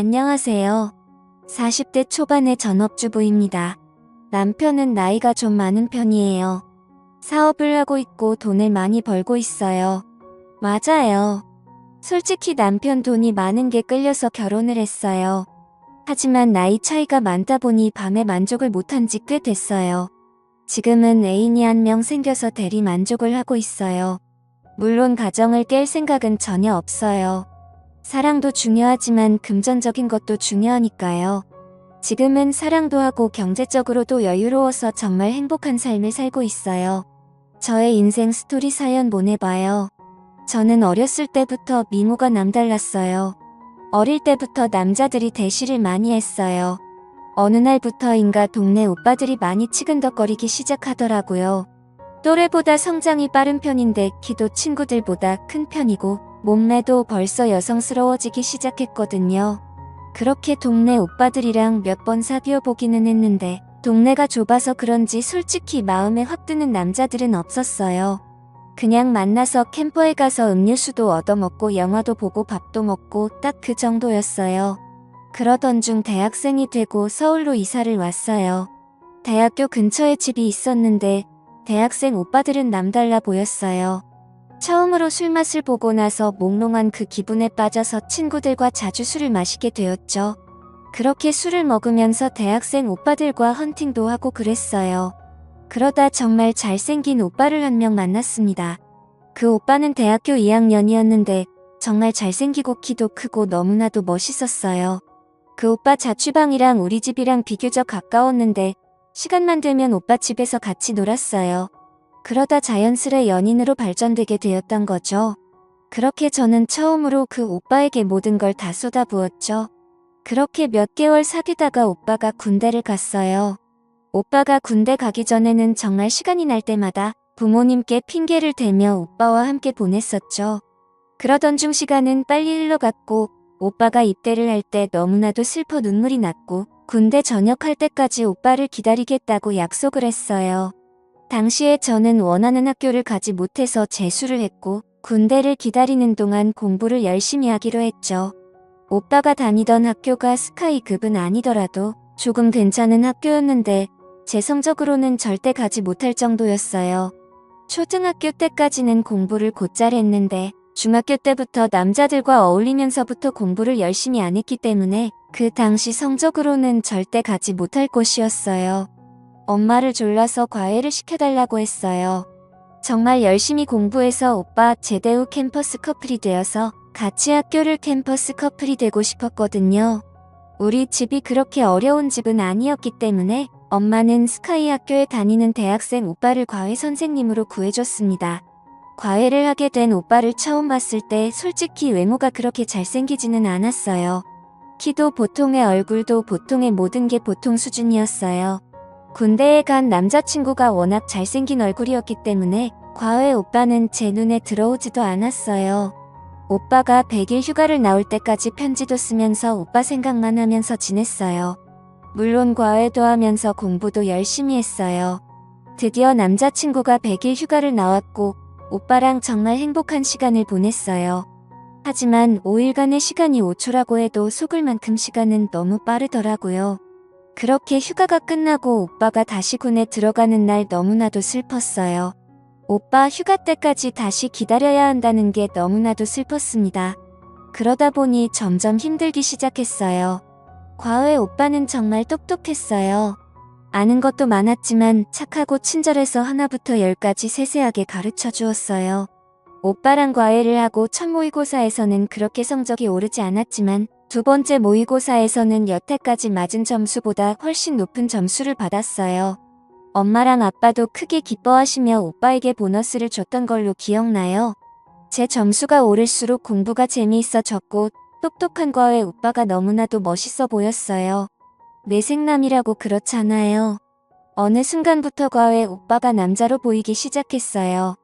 안녕하세요. 40대 초반의 전업주부입니다. 남편은 나이가 좀 많은 편이에요. 사업을 하고 있고 돈을 많이 벌고 있어요. 맞아요. 솔직히 남편 돈이 많은 게 끌려서 결혼을 했어요. 하지만 나이 차이가 많다 보니 밤에 만족을 못한 지 꽤 됐어요. 지금은 애인이 한 명 생겨서 대리 만족을 하고 있어요. 물론 가정을 깰 생각은 전혀 없어요. 사랑도 중요하지만 금전적인 것도 중요하니까요. 지금은 사랑도 하고 경제적으로도 여유로워서 정말 행복한 삶을 살고 있어요. 저의 인생 스토리 사연 보내봐요. 저는 어렸을 때부터 미모가 남달랐어요. 어릴 때부터 남자들이 대시를 많이 했어요. 어느 날부터인가 동네 오빠들이 많이 치근덕거리기 시작하더라고요. 또래보다 성장이 빠른 편인데 키도 친구들보다 큰 편이고 몸매도 벌써 여성스러워지기 시작했거든요. 그렇게 동네 오빠들이랑 몇 번 사귀어 보기는 했는데 동네가 좁아서 그런지 솔직히 마음에 확 드는 남자들은 없었어요. 그냥 만나서 캠퍼에 가서 음료수도 얻어먹고 영화도 보고 밥도 먹고 딱 그 정도였어요. 그러던 중 대학생이 되고 서울로 이사를 왔어요. 대학교 근처에 집이 있었는데 대학생 오빠들은 남달라 보였어요. 처음으로 술맛을 보고 나서 몽롱한 그 기분에 빠져서 친구들과 자주 술을 마시게 되었죠. 그렇게 술을 먹으면서 대학생 오빠들과 헌팅도 하고 그랬어요. 그러다 정말 잘생긴 오빠를 한 명 만났습니다. 그 오빠는 대학교 2학년이었는데 정말 잘생기고 키도 크고 너무나도 멋있었어요. 그 오빠 자취방이랑 우리 집이랑 비교적 가까웠는데 시간만 되면 오빠 집에서 같이 놀았어요. 그러다 자연스레 연인으로 발전되게 되었던 거죠. 그렇게 저는 처음으로 그 오빠에게 모든 걸 다 쏟아부었죠. 그렇게 몇 개월 사귀다가 오빠가 군대를 갔어요. 오빠가 군대 가기 전에는 정말 시간이 날 때마다 부모님께 핑계를 대며 오빠와 함께 보냈었죠. 그러던 중 시간은 빨리 흘러갔고 오빠가 입대를 할 때 너무나도 슬퍼 눈물이 났고 군대 전역할 때까지 오빠를 기다리겠다고 약속을 했어요. 당시에 저는 원하는 학교를 가지 못해서 재수를 했고 군대를 기다리는 동안 공부를 열심히 하기로 했죠. 오빠가 다니던 학교가 스카이급은 아니더라도 조금 괜찮은 학교였는데 제 성적으로는 절대 가지 못할 정도였어요. 초등학교 때까지는 공부를 곧잘 했는데 중학교 때부터 남자들과 어울리면서부터 공부를 열심히 안 했기 때문에 그 당시 성적으로는 절대 가지 못할 곳이었어요. 엄마를 졸라서 과외를 시켜달라고 했어요. 정말 열심히 공부해서 오빠 제대 후 캠퍼스 커플이 되어서 같이 학교를 캠퍼스 커플이 되고 싶었거든요. 우리 집이 그렇게 어려운 집은 아니었기 때문에 엄마는 스카이 학교에 다니는 대학생 오빠를 과외 선생님으로 구해줬습니다. 과외를 하게 된 오빠를 처음 봤을 때 솔직히 외모가 그렇게 잘생기지는 않았어요. 키도 보통의 얼굴도 보통의 모든 게 보통 수준이었어요. 군대에 간 남자친구가 워낙 잘생긴 얼굴이었기 때문에 과외 오빠는 제 눈에 들어오지도 않았어요. 오빠가 100일 휴가를 나올 때까지 편지도 쓰면서 오빠 생각만 하면서 지냈어요. 물론 과외도 하면서 공부도 열심히 했어요. 드디어 남자친구가 100일 휴가를 나왔고 오빠랑 정말 행복한 시간을 보냈어요. 하지만 5일간의 시간이 5초라고 해도 속을 만큼 시간은 너무 빠르더라고요. 그렇게 휴가가 끝나고 오빠가 다시 군에 들어가는 날 너무나도 슬펐어요. 오빠 휴가 때까지 다시 기다려야 한다는 게 너무나도 슬펐습니다. 그러다 보니 점점 힘들기 시작했어요. 과외 오빠는 정말 똑똑했어요. 아는 것도 많았지만 착하고 친절해서 하나부터 열까지 세세하게 가르쳐 주었어요. 오빠랑 과외를 하고 첫 모의고사에서는 그렇게 성적이 오르지 않았지만 두 번째 모의고사에서는 여태까지 맞은 점수보다 훨씬 높은 점수를 받았어요. 엄마랑 아빠도 크게 기뻐하시며 오빠에게 보너스를 줬던 걸로 기억나요. 제 점수가 오를수록 공부가 재미있어졌고 똑똑한 과외 오빠가 너무나도 멋있어 보였어요. 내생남이라고 그렇잖아요. 어느 순간부터 과외 오빠가 남자로 보이기 시작했어요.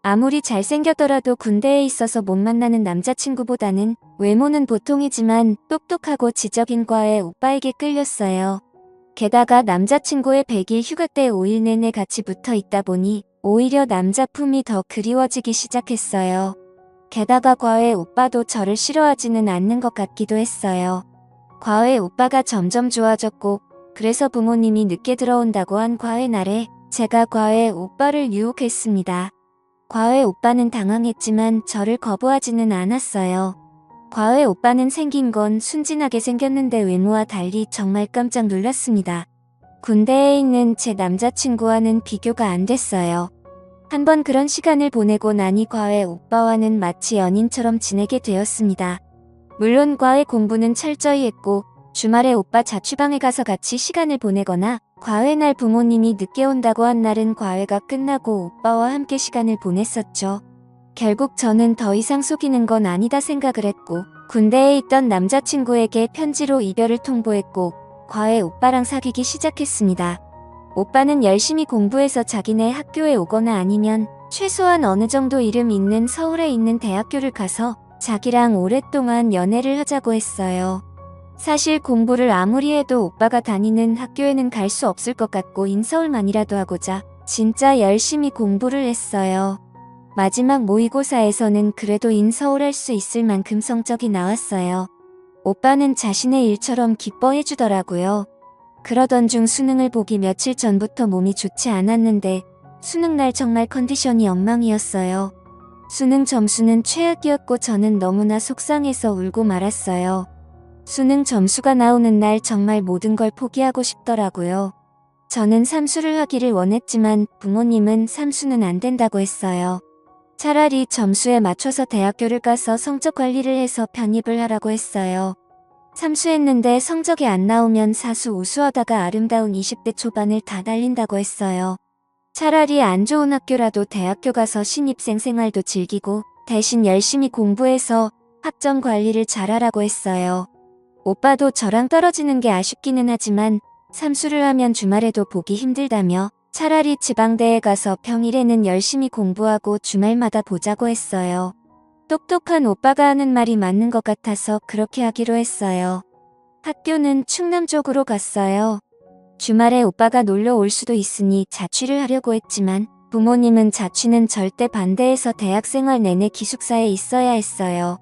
아무리 잘생겼더라도 군대에 있어서 못 만나는 남자친구보다는 외모는 보통이지만 똑똑하고 지적인 과외 오빠에게 끌렸어요. 게다가 남자친구의 100일 휴가 때 5일 내내 같이 붙어 있다 보니 오히려 남자 품이 더 그리워지기 시작했어요. 게다가 과외 오빠도 저를 싫어하지는 않는 것 같기도 했어요. 과외 오빠가 점점 좋아졌고 그래서 부모님이 늦게 들어온다고 한 과외 날에 제가 과외 오빠를 유혹했습니다. 과외 오빠는 당황했지만 저를 거부하지는 않았어요. 과외 오빠는 생긴 건 순진하게 생겼는데 외모와 달리 정말 깜짝 놀랐습니다. 군대에 있는 제 남자친구와는 비교가 안 됐어요. 한번 그런 시간을 보내고 나니 과외 오빠와는 마치 연인처럼 지내게 되었습니다. 물론 과외 공부는 철저히 했고 주말에 오빠 자취방에 가서 같이 시간을 보내거나 과외 날 부모님이 늦게 온다고 한 날은 과외가 끝나고 오빠와 함께 시간을 보냈었죠. 결국 저는 더 이상 속이는 건 아니다 생각을 했고 군대에 있던 남자친구에게 편지로 이별을 통보했고 과외 오빠랑 사귀기 시작했습니다. 오빠는 열심히 공부해서 자기네 학교에 오거나 아니면 최소한 어느 정도 이름 있는 서울에 있는 대학교를 가서 자기랑 오랫동안 연애를 하자고 했어요. 사실 공부를 아무리 해도 오빠가 다니는 학교에는 갈 수 없을 것 같고 인서울만이라도 하고자 진짜 열심히 공부를 했어요. 마지막 모의고사에서는 그래도 인서울 할 수 있을 만큼 성적이 나왔어요. 오빠는 자신의 일처럼 기뻐해 주더라고요. 그러던 중 수능을 보기 며칠 전부터 몸이 좋지 않았는데 수능날 정말 컨디션이 엉망이었어요. 수능 점수는 최악이었고 저는 너무나 속상해서 울고 말았어요. 수능 점수가 나오는 날 정말 모든 걸 포기하고 싶더라고요. 저는 삼수를 하기를 원했지만 부모님은 삼수는 안 된다고 했어요. 차라리 점수에 맞춰서 대학교를 가서 성적 관리를 해서 편입을 하라고 했어요. 삼수했는데 성적이 안 나오면 사수 우수하다가 아름다운 20대 초반을 다 달린다고 했어요. 차라리 안 좋은 학교라도 대학교 가서 신입생 생활도 즐기고 대신 열심히 공부해서 학점 관리를 잘하라고 했어요. 오빠도 저랑 떨어지는 게 아쉽기는 하지만 삼수를 하면 주말에도 보기 힘들다며 차라리 지방대에 가서 평일에는 열심히 공부하고 주말마다 보자고 했어요. 똑똑한 오빠가 하는 말이 맞는 것 같아서 그렇게 하기로 했어요. 학교는 충남 쪽으로 갔어요. 주말에 오빠가 놀러 올 수도 있으니 자취를 하려고 했지만 부모님은 자취는 절대 반대해서 대학생활 내내 기숙사에 있어야 했어요.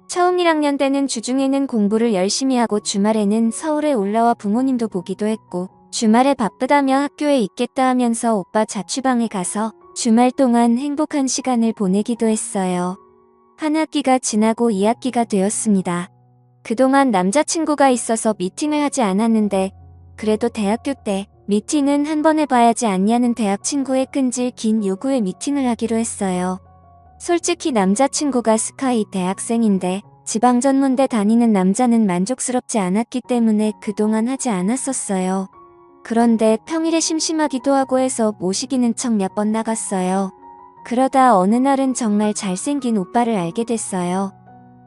처음 1학년 때는 주중에는 공부를 열심히 하고 주말에는 서울에 올라와 부모님도 보기도 했고 주말에 바쁘다며 학교에 있겠다 하면서 오빠 자취방에 가서 주말 동안 행복한 시간을 보내기도 했어요. 한 학기가 지나고 2학기가 되었습니다. 그동안 남자친구가 있어서 미팅을 하지 않았는데 그래도 대학교 때 미팅은 한 번 해봐야지 않냐는 대학 친구의 끈질 긴 요구에 미팅을 하기로 했어요. 솔직히 남자친구가 스카이 대학생인데 지방전문대 다니는 남자는 만족스럽지 않았기 때문에 그동안 하지 않았었어요. 그런데 평일에 심심하기도 하고 해서 모시기는 척 몇 번 나갔어요. 그러다 어느 날은 정말 잘생긴 오빠를 알게 됐어요.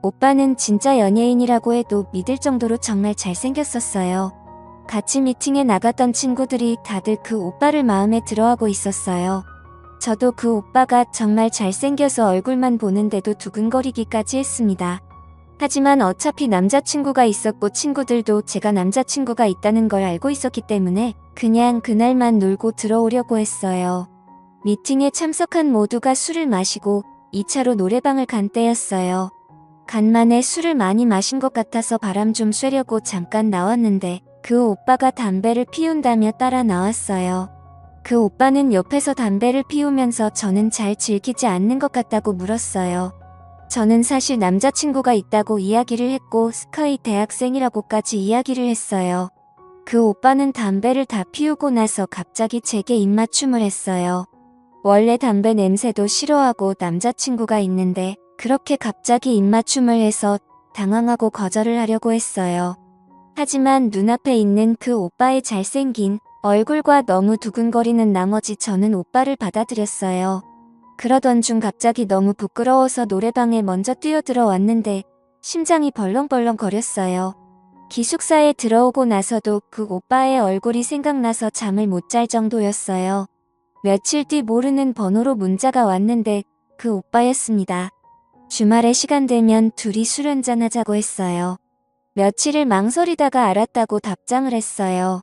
오빠는 진짜 연예인이라고 해도 믿을 정도로 정말 잘생겼었어요. 같이 미팅에 나갔던 친구들이 다들 그 오빠를 마음에 들어하고 있었어요. 저도 그 오빠가 정말 잘생겨서 얼굴만 보는데도 두근거리기까지 했습니다. 하지만 어차피 남자친구가 있었고 친구들도 제가 남자친구가 있다는 걸 알고 있었기 때문에 그냥 그날만 놀고 들어오려고 했어요. 미팅에 참석한 모두가 술을 마시고 2차로 노래방을 간 때였어요. 간만에 술을 많이 마신 것 같아서 바람 좀 쐬려고 잠깐 나왔는데 그 오빠가 담배를 피운다며 따라 나왔어요. 그 오빠는 옆에서 담배를 피우면서 저는 잘 즐기지 않는 것 같다고 물었어요. 저는 사실 남자친구가 있다고 이야기를 했고 스카이 대학생이라고까지 이야기를 했어요. 그 오빠는 담배를 다 피우고 나서 갑자기 제게 입맞춤을 했어요. 원래 담배 냄새도 싫어하고 남자친구가 있는데 그렇게 갑자기 입맞춤을 해서 당황하고 거절을 하려고 했어요. 하지만 눈앞에 있는 그 오빠의 잘생긴 얼굴과 너무 두근거리는 나머지 저는 오빠를 받아들였어요. 그러던 중 갑자기 너무 부끄러워서 노래방에 먼저 뛰어들어 왔는데 심장이 벌렁벌렁 거렸어요. 기숙사에 들어오고 나서도 그 오빠의 얼굴이 생각나서 잠을 못 잘 정도였어요. 며칠 뒤 모르는 번호로 문자가 왔는데 그 오빠였습니다. 주말에 시간 되면 둘이 술 한잔 하자고 했어요. 며칠을 망설이다가 알았다고 답장을 했어요.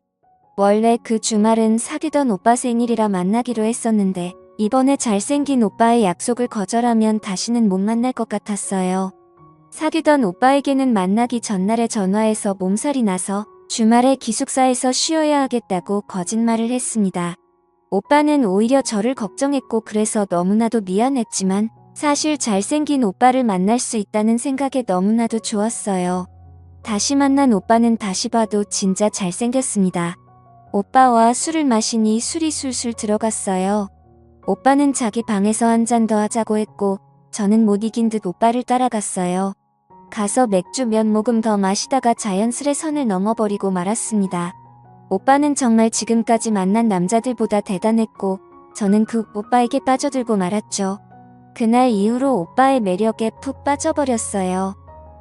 원래 그 주말은 사귀던 오빠 생일이라 만나기로 했었는데 이번에 잘생긴 오빠의 약속을 거절하면 다시는 못 만날 것 같았어요. 사귀던 오빠에게는 만나기 전날에 전화해서 몸살이 나서 주말에 기숙사에서 쉬어야 하겠다고 거짓말을 했습니다. 오빠는 오히려 저를 걱정했고 그래서 너무나도 미안했지만 사실 잘생긴 오빠를 만날 수 있다는 생각에 너무나도 좋았어요. 다시 만난 오빠는 다시 봐도 진짜 잘생겼습니다. 오빠와 술을 마시니 술이 술술 들어갔어요. 오빠는 자기 방에서 한 잔 더 하자고 했고 저는 못 이긴 듯 오빠를 따라갔어요. 가서 맥주 몇 모금 더 마시다가 자연스레 선을 넘어버리고 말았습니다. 오빠는 정말 지금까지 만난 남자들보다 대단했고 저는 그 오빠에게 빠져들고 말았죠. 그날 이후로 오빠의 매력에 푹 빠져버렸어요.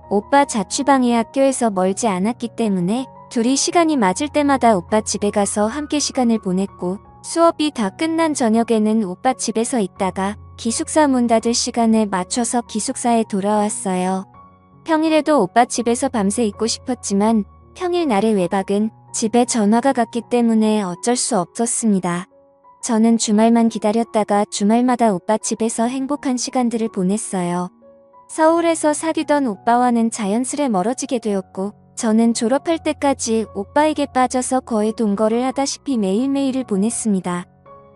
오빠 자취방이 학교에서 멀지 않았기 때문에 둘이 시간이 맞을 때마다 오빠 집에 가서 함께 시간을 보냈고 수업이 다 끝난 저녁에는 오빠 집에서 있다가 기숙사 문 닫을 시간에 맞춰서 기숙사에 돌아왔어요. 평일에도 오빠 집에서 밤새 있고 싶었지만 평일 날의 외박은 집에 전화가 갔기 때문에 어쩔 수 없었습니다. 저는 주말만 기다렸다가 주말마다 오빠 집에서 행복한 시간들을 보냈어요. 서울에서 사귀던 오빠와는 자연스레 멀어지게 되었고 저는 졸업할 때까지 오빠에게 빠져서 거의 동거를 하다시피 매일매일을 보냈습니다.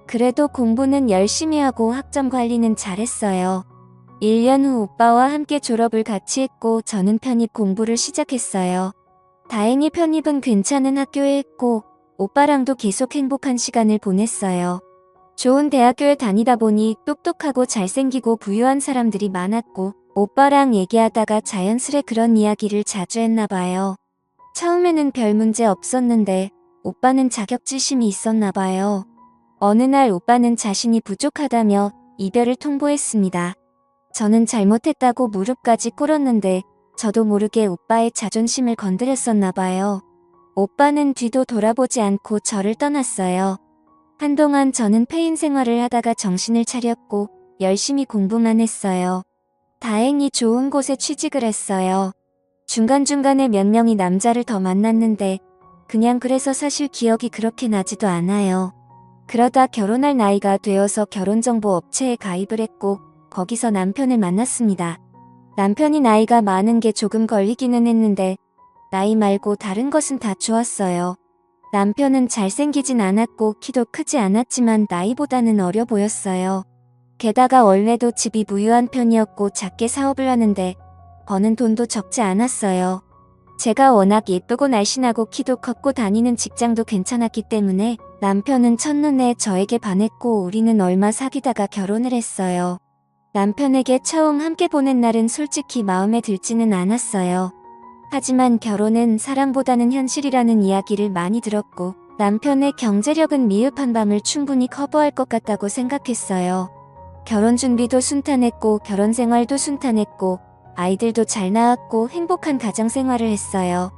그래도 공부는 열심히 하고 학점 관리는 잘했어요. 1년 후 오빠와 함께 졸업을 같이 했고 저는 편입 공부를 시작했어요. 다행히 편입은 괜찮은 학교에 했고 오빠랑도 계속 행복한 시간을 보냈어요. 좋은 대학교에 다니다 보니 똑똑하고 잘생기고 부유한 사람들이 많았고 오빠랑 얘기하다가 자연스레 그런 이야기를 자주 했나 봐요. 처음에는 별 문제 없었는데 오빠는 자격지심이 있었나 봐요. 어느 날 오빠는 자신이 부족하다며 이별을 통보했습니다. 저는 잘못했다고 무릎까지 꿇었는데 저도 모르게 오빠의 자존심을 건드렸었나 봐요. 오빠는 뒤도 돌아보지 않고 저를 떠났어요. 한동안 저는 폐인 생활을 하다가 정신을 차렸고 열심히 공부만 했어요. 다행히 좋은 곳에 취직을 했어요. 중간중간에 몇 명이 남자를 더 만났는데 그냥 그래서 사실 기억이 그렇게 나지도 않아요. 그러다 결혼할 나이가 되어서 결혼정보 업체에 가입을 했고 거기서 남편을 만났습니다. 남편이 나이가 많은 게 조금 걸리기는 했는데 나이 말고 다른 것은 다 좋았어요. 남편은 잘생기진 않았고 키도 크지 않았지만 나이보다는 어려 보였어요. 게다가 원래도 집이 부유한 편이었고 작게 사업을 하는데 버는 돈도 적지 않았어요. 제가 워낙 예쁘고 날씬하고 키도 컸고 다니는 직장도 괜찮았기 때문에 남편은 첫눈에 저에게 반했고 우리는 얼마 사귀다가 결혼을 했어요. 남편에게 처음 함께 보낸 날은 솔직히 마음에 들지는 않았어요. 하지만 결혼은 사랑보다는 현실이라는 이야기를 많이 들었고 남편의 경제력은 미흡한 밤을 충분히 커버할 것 같다고 생각했어요. 결혼 준비도 순탄했고 결혼 생활도 순탄했고 아이들도 잘 낳았고 행복한 가정 생활을 했어요.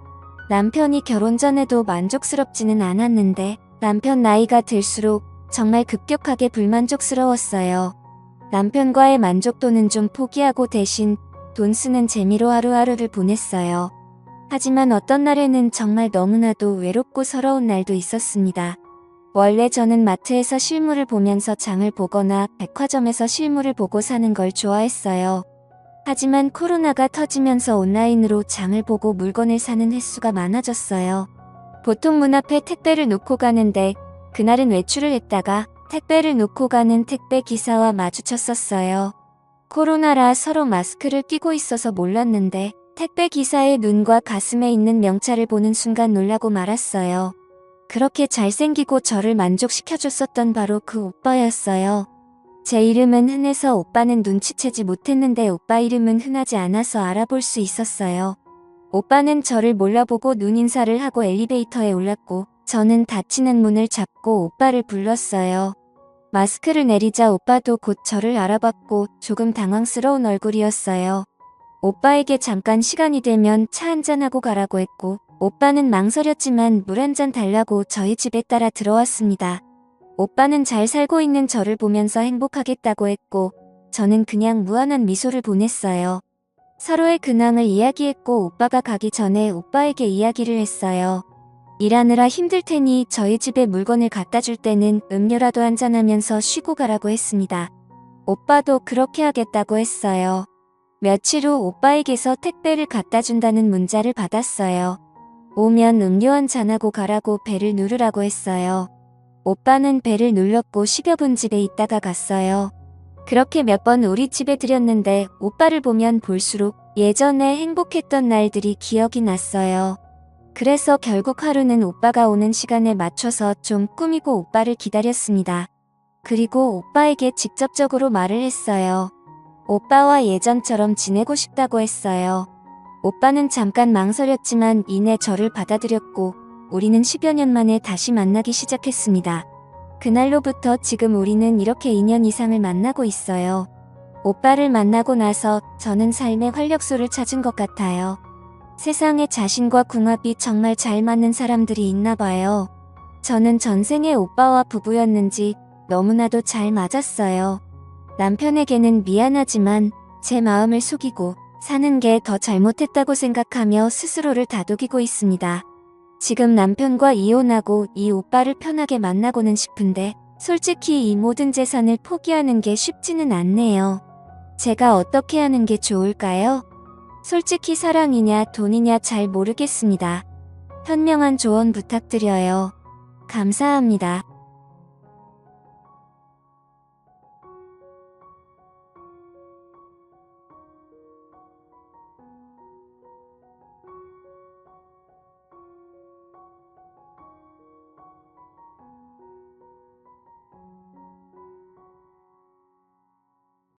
남편이 결혼 전에도 만족스럽지는 않았는데 남편 나이가 들수록 정말 급격하게 불만족스러웠어요. 남편과의 만족도는 좀 포기하고 대신 돈 쓰는 재미로 하루하루를 보냈어요. 하지만 어떤 날에는 정말 너무나도 외롭고 서러운 날도 있었습니다. 원래 저는 마트에서 실물을 보면서 장을 보거나 백화점에서 실물을 보고 사는 걸 좋아했어요. 하지만 코로나가 터지면서 온라인으로 장을 보고 물건을 사는 횟수가 많아졌어요. 보통 문 앞에 택배를 놓고 가는데 그날은 외출을 했다가 택배를 놓고 가는 택배 기사와 마주쳤었어요. 코로나라 서로 마스크를 끼고 있어서 몰랐는데 택배 기사의 눈과 가슴에 있는 명찰을 보는 순간 놀라고 말았어요. 그렇게 잘생기고 저를 만족시켜줬었던 바로 그 오빠였어요. 제 이름은 흔해서 오빠는 눈치채지 못했는데 오빠 이름은 흔하지 않아서 알아볼 수 있었어요. 오빠는 저를 몰라보고 눈인사를 하고 엘리베이터에 올랐고 저는 닫히는 문을 잡고 오빠를 불렀어요. 마스크를 내리자 오빠도 곧 저를 알아봤고 조금 당황스러운 얼굴이었어요. 오빠에게 잠깐 시간이 되면 차 한잔하고 가라고 했고 오빠는 망설였지만 물 한 잔 달라고 저희 집에 따라 들어왔습니다. 오빠는 잘 살고 있는 저를 보면서 행복하겠다고 했고 저는 그냥 무한한 미소를 보냈어요. 서로의 근황을 이야기했고 오빠가 가기 전에 오빠에게 이야기를 했어요. 일하느라 힘들 테니 저희 집에 물건을 갖다 줄 때는 음료라도 한잔하면서 쉬고 가라고 했습니다. 오빠도 그렇게 하겠다고 했어요. 며칠 후 오빠에게서 택배를 갖다 준다는 문자를 받았어요. 오면 음료 한 잔하고 가라고 벨을 누르라고 했어요. 오빠는 벨을 눌렀고 10여 분 집에 있다가 갔어요. 그렇게 몇 번 우리 집에 들였는데 오빠를 보면 볼수록 예전에 행복했던 날들이 기억이 났어요. 그래서 결국 하루는 오빠가 오는 시간에 맞춰서 좀 꾸미고 오빠를 기다렸습니다. 그리고 오빠에게 직접적으로 말을 했어요. 오빠와 예전처럼 지내고 싶다고 했어요. 오빠는 잠깐 망설였지만 이내 저를 받아들였고 우리는 10여 년 만에 다시 만나기 시작했습니다. 그날로부터 지금 우리는 이렇게 2년 이상을 만나고 있어요. 오빠를 만나고 나서 저는 삶의 활력소를 찾은 것 같아요. 세상에 자신과 궁합이 정말 잘 맞는 사람들이 있나 봐요. 저는 전생에 오빠와 부부였는지 너무나도 잘 맞았어요. 남편에게는 미안하지만 제 마음을 속이고 사는 게 더 잘못했다고 생각하며 스스로를 다독이고 있습니다. 지금 남편과 이혼하고 이 오빠를 편하게 만나고는 싶은데 솔직히 이 모든 재산을 포기하는 게 쉽지는 않네요. 제가 어떻게 하는 게 좋을까요? 솔직히 사랑이냐 돈이냐 잘 모르겠습니다. 현명한 조언 부탁드려요. 감사합니다.